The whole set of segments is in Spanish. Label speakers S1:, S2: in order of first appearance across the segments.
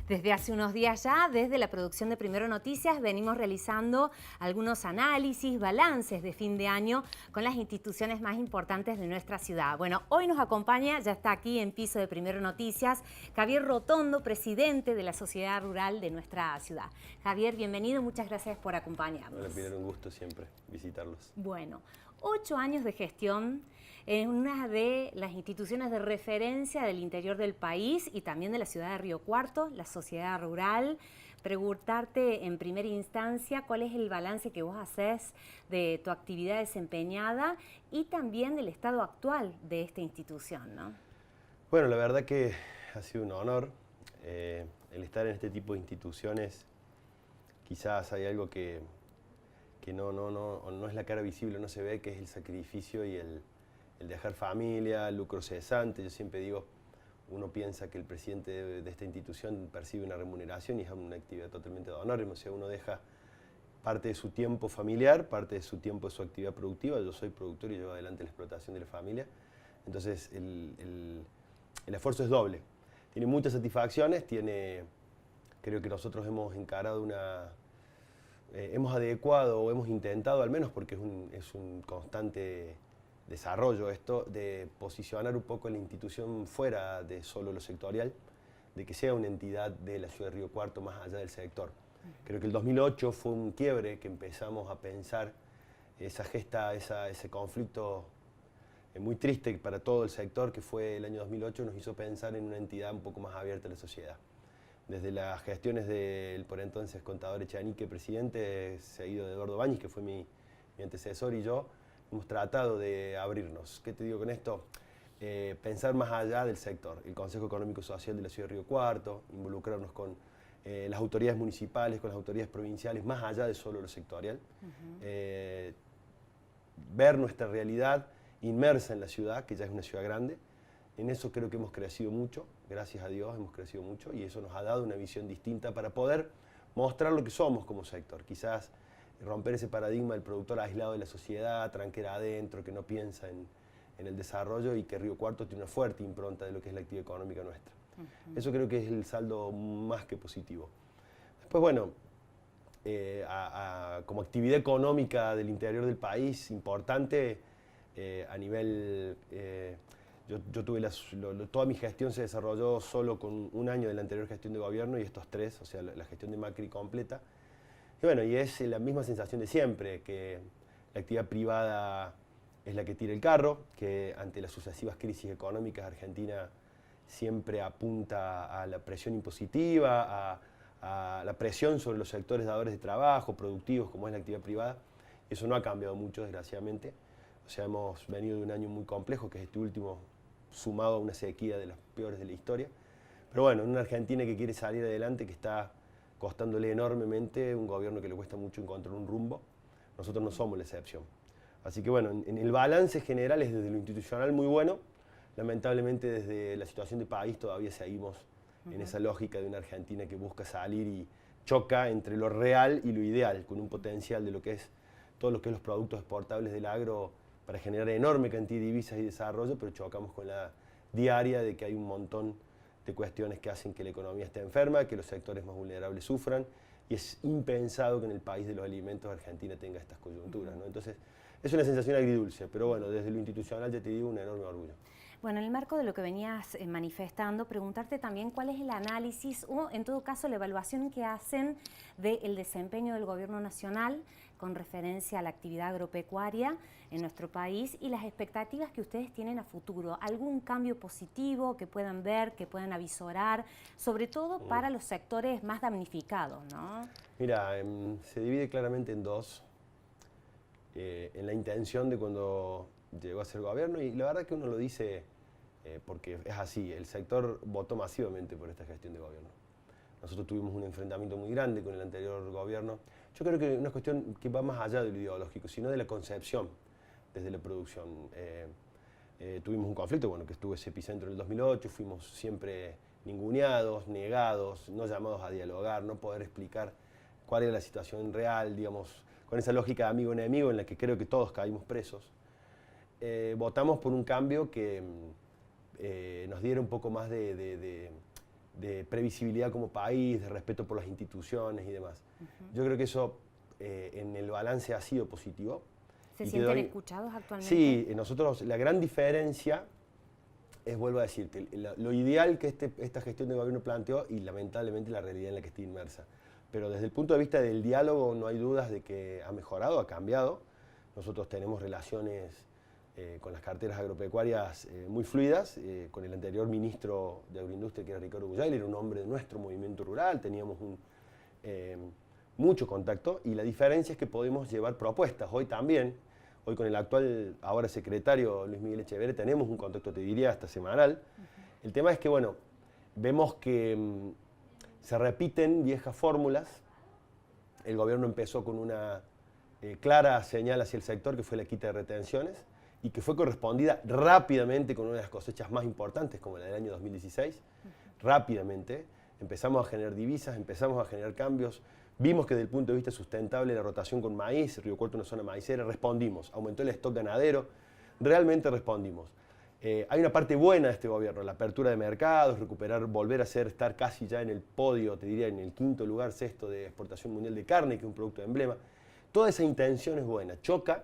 S1: Desde hace unos días ya, desde la producción de Primero Noticias, venimos realizando algunos análisis, balances de fin de año con las instituciones más importantes de nuestra ciudad. Bueno, hoy nos acompaña, ya está aquí en piso de Primero Noticias, Javier Rotondo, presidente de la Sociedad Rural de nuestra ciudad. Javier, bienvenido, muchas gracias por acompañarnos.
S2: Hola Pilar, un gusto siempre visitarlos.
S1: Bueno, 8 años de gestión en una de las instituciones de referencia del interior del país y también de la ciudad de Río Cuarto, la Sociedad Rural. Preguntarte en primera instancia cuál es el balance que vos haces de tu actividad desempeñada y también del estado actual de esta institución, ¿no?
S2: Bueno, la verdad que ha sido un honor el estar en este tipo de instituciones. Quizás hay algo que no es la cara visible, no se ve, que es el sacrificio y el dejar familia, el lucro cesante. Yo siempre digo, uno piensa que el presidente de esta institución percibe una remuneración y es una actividad totalmente de honor. O sea, uno deja parte de su tiempo familiar, parte de su tiempo de su actividad productiva. Yo soy productor y llevo adelante la explotación de la familia. Entonces, el esfuerzo es doble. Tiene muchas satisfacciones, creo que nosotros hemos encarado hemos adecuado o hemos intentado, al menos porque es un constante desarrollo esto, de posicionar un poco la institución fuera de solo lo sectorial, de que sea una entidad de la ciudad de Río Cuarto más allá del sector. Creo que el 2008 fue un quiebre que empezamos a pensar ese conflicto muy triste para todo el sector, que fue el año 2008, nos hizo pensar en una entidad un poco más abierta a la sociedad. Desde las gestiones del por entonces contador Echanique, presidente, seguido de Eduardo Bañez, que fue mi antecesor, y yo, hemos tratado de abrirnos. ¿Qué te digo con esto? Pensar más allá del sector. El Consejo Económico y Social de la Ciudad de Río Cuarto, involucrarnos con las autoridades municipales, con las autoridades provinciales, más allá de solo lo sectorial. Ver nuestra realidad inmersa en la ciudad, que ya es una ciudad grande. En eso creo que hemos crecido mucho, gracias a Dios hemos crecido mucho, y eso nos ha dado una visión distinta para poder mostrar lo que somos como sector. Quizás romper ese paradigma del productor aislado de la sociedad, tranquera adentro, que no piensa en el desarrollo, y que Río Cuarto tiene una fuerte impronta de lo que es la actividad económica nuestra. Eso creo que es el saldo más que positivo. Después, bueno, como actividad económica del interior del país importante, a nivel... Yo tuve toda mi gestión se desarrolló solo con un año de la anterior gestión de gobierno y estos 3, o sea, la gestión de Macri completa. Y bueno, y es la misma sensación de siempre, que la actividad privada es la que tira el carro, que ante las sucesivas crisis económicas Argentina siempre apunta a la presión impositiva, a la presión sobre los sectores dadores de trabajo, productivos, como es la actividad privada. Eso no ha cambiado mucho, desgraciadamente. O sea, hemos venido de un año muy complejo, que es este último, sumado a una sequía de las peores de la historia. Pero bueno, en una Argentina que quiere salir adelante, que está costándole enormemente, un gobierno que le cuesta mucho encontrar un rumbo, nosotros no somos la excepción. Así que bueno, en el balance general es desde lo institucional muy bueno. Lamentablemente desde la situación de país todavía seguimos en esa lógica de una Argentina que busca salir y choca entre lo real y lo ideal, con un potencial de lo que es todo lo que es los productos exportables del agro para generar enorme cantidad de divisas y desarrollo, pero chocamos con la diaria de que hay un montón de cuestiones que hacen que la economía esté enferma, que los sectores más vulnerables sufran, y es impensado que en el país de los alimentos Argentina tenga estas coyunturas, ¿no? Entonces, es una sensación agridulce, pero bueno, desde lo institucional ya te digo, un enorme orgullo.
S1: Bueno, en el marco de lo que venías manifestando, preguntarte también cuál es el análisis o, en todo caso, la evaluación que hacen del desempeño del Gobierno Nacional con referencia a la actividad agropecuaria en nuestro país y las expectativas que ustedes tienen a futuro. ¿Algún cambio positivo que puedan ver, que puedan avisorar, sobre todo para los sectores más damnificados, ¿no?
S2: Mira, se divide claramente en dos. En la intención de cuando llegó a ser gobierno, y la verdad que uno lo dice porque es así, el sector votó masivamente por esta gestión de gobierno. Nosotros tuvimos un enfrentamiento muy grande con el anterior gobierno. Yo creo que es una cuestión que va más allá de lo ideológico, sino de la concepción desde la producción. Tuvimos un conflicto, bueno, que estuvo ese epicentro en el 2008, fuimos siempre ninguneados, negados, no llamados a dialogar, no poder explicar cuál era la situación real, digamos, con esa lógica de amigo-enemigo en la que creo que todos caímos presos. Votamos por un cambio que nos diera un poco más de de previsibilidad como país, de respeto por las instituciones y demás. Yo creo que eso en el balance ha sido positivo.
S1: ¿Se sienten escuchados actualmente?
S2: Sí, nosotros la gran diferencia es, vuelvo a decirte, lo ideal que esta gestión de gobierno planteó y lamentablemente la realidad en la que estoy inmersa. Pero desde el punto de vista del diálogo no hay dudas de que ha mejorado, ha cambiado. Nosotros tenemos relaciones con las carteras agropecuarias muy fluidas. Con el anterior ministro de Agroindustria, que era Ricardo Guyay, era un hombre de nuestro movimiento rural, teníamos mucho contacto y la diferencia es que podemos llevar propuestas. Hoy también, hoy con el actual, ahora secretario Luis Miguel Echeverri, tenemos un contacto, te diría, hasta semanal. El tema es que, bueno, vemos que se repiten viejas fórmulas. El gobierno empezó con una clara señal hacia el sector, que fue la quita de retenciones, y que fue correspondida rápidamente con una de las cosechas más importantes, como la del año 2016. Rápidamente empezamos a generar divisas, empezamos a generar cambios. Vimos que desde el punto de vista sustentable la rotación con maíz, Río Cuarto es una zona maicera, respondimos. Aumentó el stock ganadero, realmente respondimos. Hay una parte buena de este gobierno, la apertura de mercados, recuperar, volver a estar casi ya en el podio, te diría en el quinto lugar, sexto de exportación mundial de carne, que es un producto de emblema. Toda esa intención es buena, choca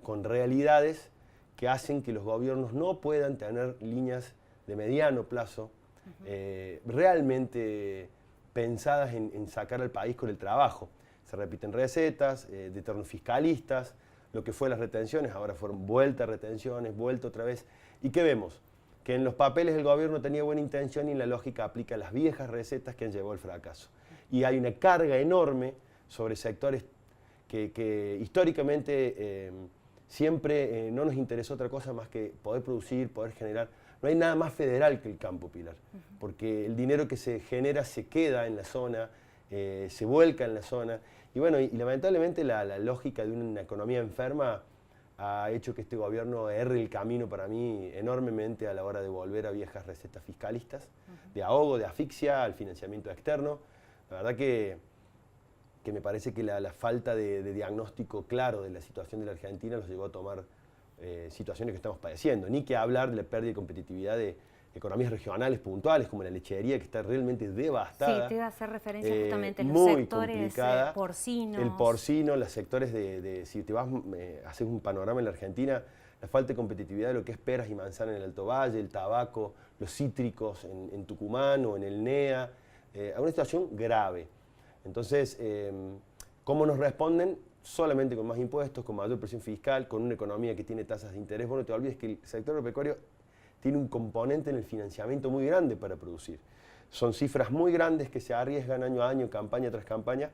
S2: con realidades que hacen que los gobiernos no puedan tener líneas de mediano plazo realmente pensadas en sacar al país con el trabajo. Se repiten recetas, de torno fiscalistas, lo que fue las retenciones, ahora fueron vuelta a retenciones, vuelta otra vez. ¿Y qué vemos? Que en los papeles el gobierno tenía buena intención y en la lógica aplica las viejas recetas que han llevado al fracaso. Y hay una carga enorme sobre sectores que históricamente siempre no nos interesó otra cosa más que poder producir, poder generar. No hay nada más federal que el campo, Pilar, porque el dinero que se genera se queda en la zona, se vuelca en la zona. Y bueno, y lamentablemente la lógica de una economía enferma ha hecho que este gobierno erre el camino para mí enormemente a la hora de volver a viejas recetas fiscalistas, de ahogo, de asfixia, al financiamiento externo. La verdad que me parece que la falta de diagnóstico claro de la situación de la Argentina los llevó a tomar situaciones que estamos padeciendo. Ni que hablar de la pérdida de competitividad de economías regionales puntuales, como la lechería, que está realmente devastada.
S1: Sí, te iba a hacer referencia justamente a los
S2: muy
S1: sectores porcinos.
S2: El porcino, los sectores si te vas a hacer un panorama en la Argentina, la falta de competitividad de lo que es peras y manzanas en el Alto Valle, el tabaco, los cítricos en Tucumán o en el NEA, a una situación grave. Entonces, ¿cómo nos responden? Solamente con más impuestos, con mayor presión fiscal, con una economía que tiene tasas de interés. Bueno, no te olvides que el sector agropecuario tiene un componente en el financiamiento muy grande para producir. Son cifras muy grandes que se arriesgan año a año, campaña tras campaña,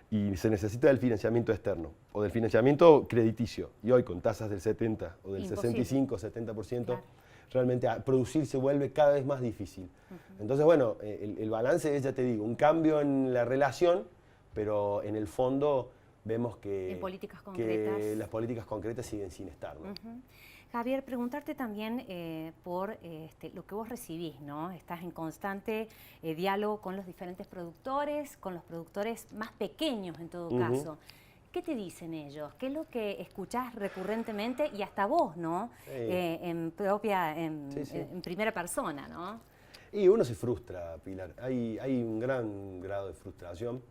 S2: y se necesita del financiamiento externo o del financiamiento crediticio. Y hoy con tasas del 70 o del 65, 70%, claro, realmente producir se vuelve cada vez más difícil. Entonces, bueno, el balance es, ya te digo, un cambio en la relación, pero en el fondo vemos que las políticas concretas siguen sin estar, ¿no?
S1: Javier, preguntarte también por lo que vos recibís, ¿no? Estás en constante diálogo con los diferentes productores, con los productores más pequeños en todo caso. ¿Qué te dicen ellos? ¿Qué es lo que escuchás recurrentemente y hasta vos, ¿no? En primera persona, ¿no?
S2: Y uno se frustra, Pilar. Hay un gran grado de frustración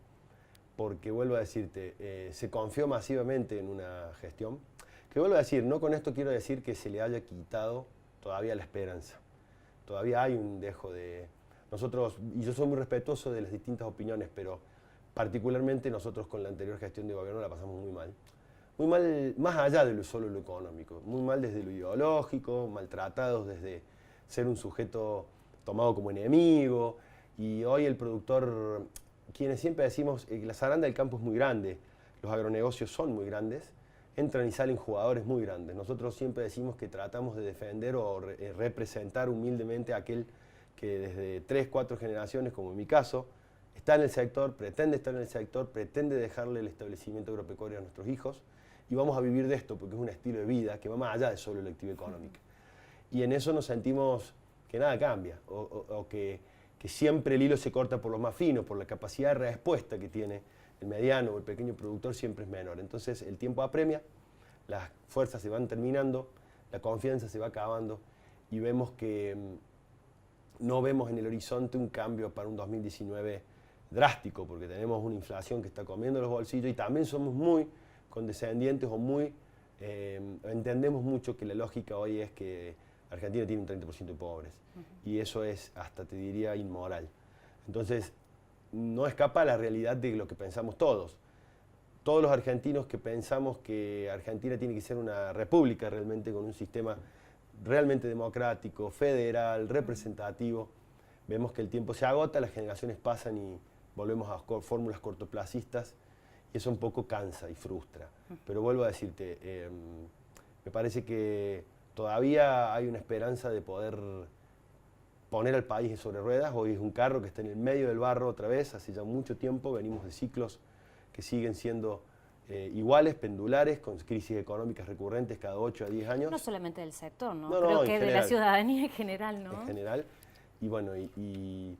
S2: porque, vuelvo a decirte, se confió masivamente en una gestión. Que vuelvo a decir, no con esto quiero decir que se le haya quitado todavía la esperanza. Todavía hay un dejo de... Nosotros, y yo soy muy respetuoso de las distintas opiniones, pero particularmente nosotros con la anterior gestión de gobierno la pasamos muy mal. Muy mal, más allá de solo lo económico, muy mal desde lo ideológico, maltratados desde ser un sujeto tomado como enemigo. Y hoy el productor, quienes siempre decimos, la zaranda del campo es muy grande, los agronegocios son muy grandes, entran y salen jugadores muy grandes. Nosotros siempre decimos que tratamos de defender o representar humildemente a aquel que desde 3, 4 generaciones, como en mi caso, está en el sector, pretende estar en el sector, pretende dejarle el establecimiento agropecuario a nuestros hijos y vamos a vivir de esto porque es un estilo de vida que va más allá de solo la actividad económica. Y en eso nos sentimos que nada cambia o que siempre el hilo se corta por lo más fino, por la capacidad de respuesta que tiene el mediano o el pequeño productor siempre es menor. Entonces el tiempo apremia, las fuerzas se van terminando, la confianza se va acabando y vemos que no vemos en el horizonte un cambio para un 2019 drástico, porque tenemos una inflación que está comiendo los bolsillos y también somos muy condescendientes o muy, entendemos mucho que la lógica hoy es que Argentina tiene un 30% de pobres y eso es hasta, te diría, inmoral. Entonces, no escapa a la realidad de lo que pensamos todos. Todos los argentinos que pensamos que Argentina tiene que ser una república realmente con un sistema realmente democrático, federal, representativo, vemos que el tiempo se agota, las generaciones pasan y volvemos a fórmulas cortoplacistas y eso un poco cansa y frustra. Pero vuelvo a decirte, me parece que todavía hay una esperanza de poder poner al país sobre ruedas. Hoy es un carro que está en el medio del barro otra vez, hace ya mucho tiempo, venimos de ciclos que siguen siendo iguales, pendulares, con crisis económicas recurrentes cada 8 a 10 años.
S1: No solamente del sector, ¿no?
S2: No,
S1: Creo que
S2: en
S1: de la
S2: general.
S1: ciudadanía en general, ¿no?
S2: En general. Y bueno, y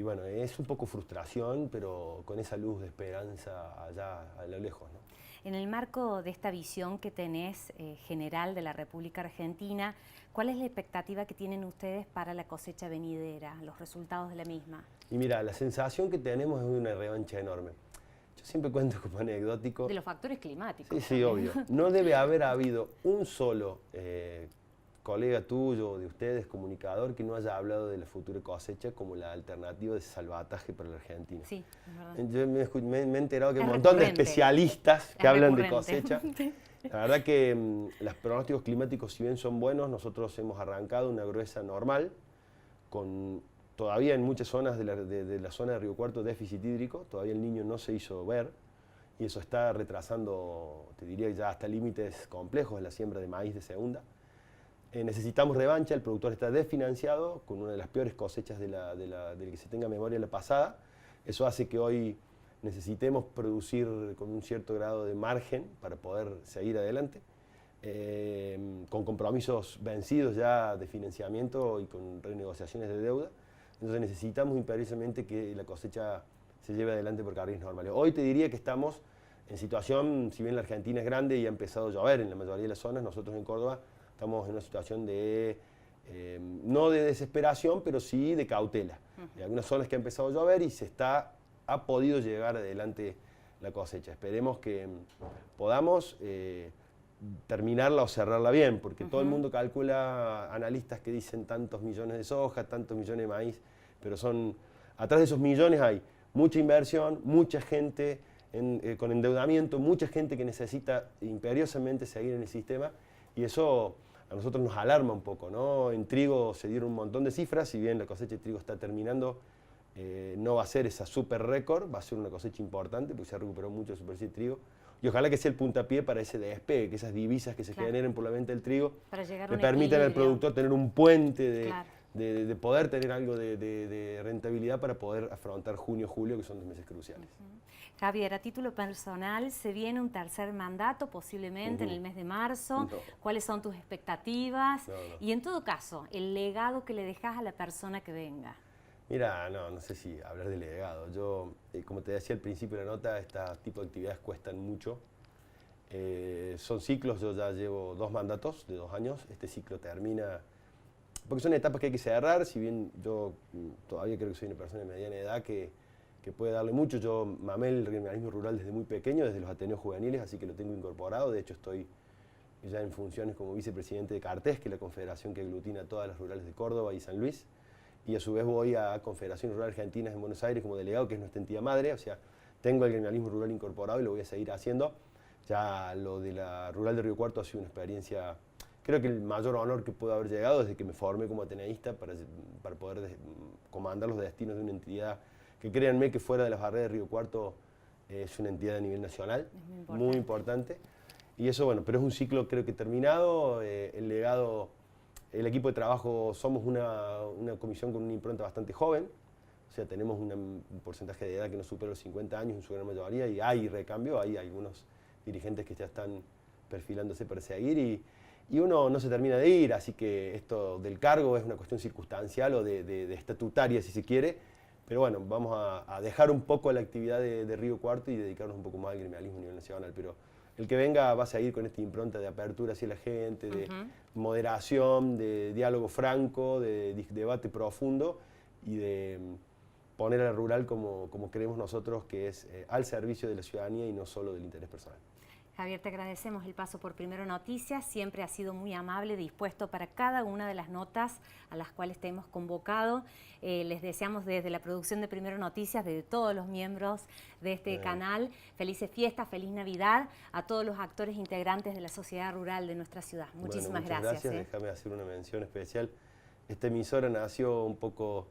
S2: bueno, es un poco frustración, pero con esa luz de esperanza allá a lo lejos, ¿no?
S1: En el marco de esta visión que tenés general de la República Argentina, ¿cuál es la expectativa que tienen ustedes para la cosecha venidera, los resultados de la misma?
S2: Y mira, la sensación que tenemos es de una revancha enorme. Yo siempre cuento como anecdótico.
S1: De los factores climáticos.
S2: Sí, sí, obvio. No debe haber habido un solo colega tuyo, de ustedes, comunicador, que no haya hablado de la futura cosecha como la alternativa de salvataje para la Argentina.
S1: Sí, es verdad.
S2: Yo me he enterado que hay
S1: Es
S2: un montón de
S1: recurrente.
S2: especialistas que
S1: Es
S2: hablan de
S1: recurrente.
S2: cosecha. La verdad que los pronósticos climáticos, si bien son buenos, nosotros hemos arrancado una gruesa normal, con todavía en muchas zonas de la zona de Río Cuarto déficit hídrico, todavía el Niño no se hizo ver, y eso está retrasando, te diría, ya hasta límites complejos en la siembra de maíz de segunda. Necesitamos revancha, el productor está desfinanciado, con una de las peores cosechas de que se tenga memoria de la pasada. Eso hace que hoy necesitemos producir con un cierto grado de margen para poder seguir adelante, con compromisos vencidos ya de financiamiento y con renegociaciones de deuda. Entonces necesitamos imperiosamente que la cosecha se lleve adelante por carriles normales. Hoy te diría que estamos en situación, si bien la Argentina es grande y ha empezado a llover en la mayoría de las zonas, nosotros en Córdoba estamos en una situación de, no de desesperación, pero sí de cautela. Hay algunas zonas que ha empezado a llover y ha podido llegar adelante la cosecha. Esperemos que podamos terminarla o cerrarla bien, porque todo el mundo calcula, analistas que dicen tantos millones de soja, tantos millones de maíz, pero atrás de esos millones hay mucha inversión, mucha gente con endeudamiento, mucha gente que necesita imperiosamente seguir en el sistema, y eso a nosotros nos alarma un poco, ¿no? En trigo se dieron un montón de cifras, si bien la cosecha de trigo está terminando, no va a ser esa super récord, va a ser una cosecha importante, porque se ha recuperado mucho la superficie de trigo, y ojalá que sea el puntapié para ese despegue, que esas divisas que se generen por la venta del trigo le permitan al productor tener un puente de poder tener algo de rentabilidad para poder afrontar junio, julio, que son los meses cruciales.
S1: Javier, a título personal, se viene un tercer mandato posiblemente en el mes de marzo.
S2: No.
S1: ¿Cuáles son tus expectativas?
S2: No.
S1: Y en todo caso, el legado que le dejas a la persona que venga.
S2: Mira, no sé si hablar de legado. Yo, como te decía al principio de la nota, este tipo de actividades cuestan mucho. Son ciclos, yo ya llevo 2 mandatos de 2 años. Este ciclo termina, porque son etapas que hay que cerrar, si bien yo todavía creo que soy una persona de mediana edad que puede darle mucho. Yo mamé el regionalismo rural desde muy pequeño, desde los Ateneos juveniles, así que lo tengo incorporado. De hecho, estoy ya en funciones como vicepresidente de Cartés, que es la confederación que aglutina a todas las rurales de Córdoba y San Luis. Y a su vez voy a Confederaciones Rurales Argentinas en Buenos Aires como delegado, que es nuestra entidad madre. O sea, tengo el regionalismo rural incorporado y lo voy a seguir haciendo. Ya lo de la rural de Río Cuarto ha sido una experiencia, creo que el mayor honor que puedo haber llegado desde que me formé como ateneísta para poder comandar los destinos de una entidad que, créanme, que fuera de las barreras de Río Cuarto es una entidad a nivel nacional, muy importante. Y eso, bueno, pero es un ciclo creo que terminado. El legado, el equipo de trabajo, somos una comisión con una impronta bastante joven, o sea, tenemos un porcentaje de edad que no supera los 50 años en su gran mayoría, y hay recambio, hay algunos dirigentes que ya están perfilándose para seguir, y uno no se termina de ir, así que esto del cargo es una cuestión circunstancial o de estatutaria, si se quiere. Pero bueno, vamos a dejar un poco la actividad de Río Cuarto y dedicarnos un poco más al gremialismo a nivel nacional. Pero el que venga va a seguir con esta impronta de apertura hacia la gente, de moderación, de diálogo franco, de debate profundo y de poner a la rural como creemos nosotros que es al servicio de la ciudadanía y no solo del interés personal.
S1: Javier, te agradecemos el paso por Primero Noticias, siempre has sido muy amable, dispuesto para cada una de las notas a las cuales te hemos convocado. Les deseamos desde la producción de Primero Noticias, desde todos los miembros de este canal, felices fiestas, feliz Navidad a todos los actores integrantes de la sociedad rural de nuestra ciudad. Muchísimas gracias.
S2: Déjame hacer una mención especial. Esta emisora nació un poco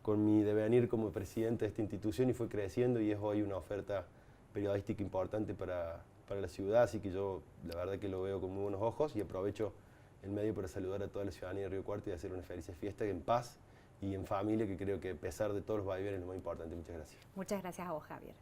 S2: con mi devenir como presidente de esta institución y fue creciendo y es hoy una oferta periodística importante para la ciudad, así que yo la verdad que lo veo con muy buenos ojos y aprovecho el medio para saludar a toda la ciudadanía de Río Cuarto y hacer una feliz fiesta en paz y en familia, que creo que a pesar de todos los vaivenes es lo más importante. Muchas gracias.
S1: Muchas gracias a vos, Javier.